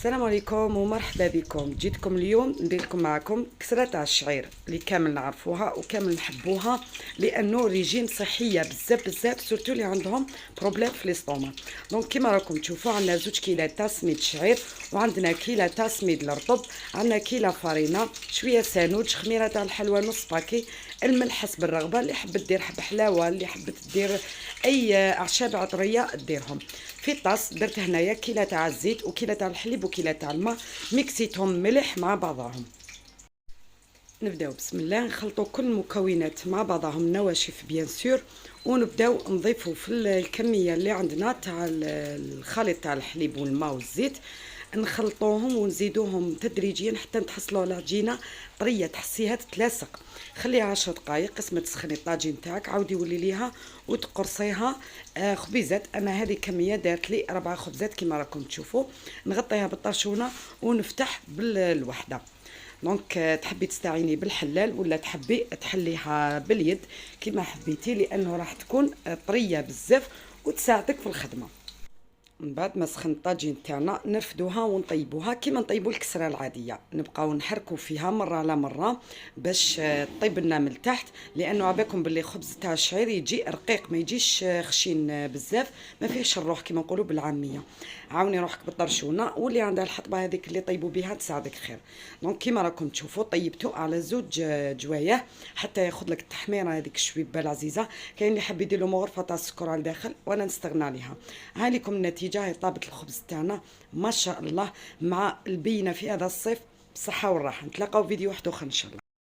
السلام عليكم ومرحبا بكم. جيتكم اليوم ندير لكم معكم كسره تاع الشعير اللي كامل نعرفوها وكامل نحبوها لانه ريجيم صحيه بزاف بزاف، سورتو اللي عندهم بروبليم في ليستوما. دونك كيما راكم تشوفوا عندنا 2 كيلات تاع سميد الشعير، وعندنا كيلة تاع سميد الرطب، عندنا كيلة فرينه، شويه سانوج، خميره تاع الحلوى نص باكي، الملح حسب الرغبه، اللي حبت دير حب حلاوه، اللي حبت دير اي اعشاب عطريه ديرهم. في طاس درت هنايا كيلة تاع الزيت وكيلة تاع الحليب وكيلة تاع الماء، ميكسيتهم ملح مع بعضهم. نبداو بسم الله، نخلطوا كل المكونات مع بعضهم نواشف بيان سور، ونبداو نضيفوا في الكميه اللي عندنا تاع الخليط تاع الحليب والماء والزيت، نخلطوهم ونزيدوهم تدريجيا حتى نتحصلوا على عجينه طريه تحسيها تتلاصق. خليها 10 دقائق قسم تسخني الطاجين تاعك، عاودي ولي ليها وتقرصيها. خبيزات، انا هذه كميه دارت لي 4 خبزات كما راكم تشوفوا. نغطيها بالطاشونه ونفتح بالوحده. دونك تحبي تستعيني بالحلال ولا تحبي تحليها باليد كما حبيتي، لانه راح تكون طريه بزاف وتساعدك في الخدمه. من بعد ما سخن الطاجين تاعنا نرفدوها ونطيبوها كيما نطيبوا الكسره العاديه، نبقاو نحركوا فيها مره على مره باش طيب لنا من التحت، لانه عباكم باللي خبز تاع الشعير يجي رقيق ما يجيش خشين بزاف، ما فيهش الروح كيما نقولوا بالعاميه. عاوني روحك بالطرشونه، واللي عندها الحطبه هذيك اللي طيبوا بها تساعدك خير. دونك كيما راكم تشوفوا طيبتو على 2 جوايه حتى ياخذ لك التحميره هذيك الشويبه العزيزه. كاين اللي حاب يدير له مغرفه تاع السكر على الداخل، وانا نستغنى عليها. ها لكم النتيجه، هي طابت الخبز تاعنا ما شاء الله، مع البينه في هذا الصيف. بصحه والراحه، نتلاقاو فيديو واحد اخر ان شاء الله.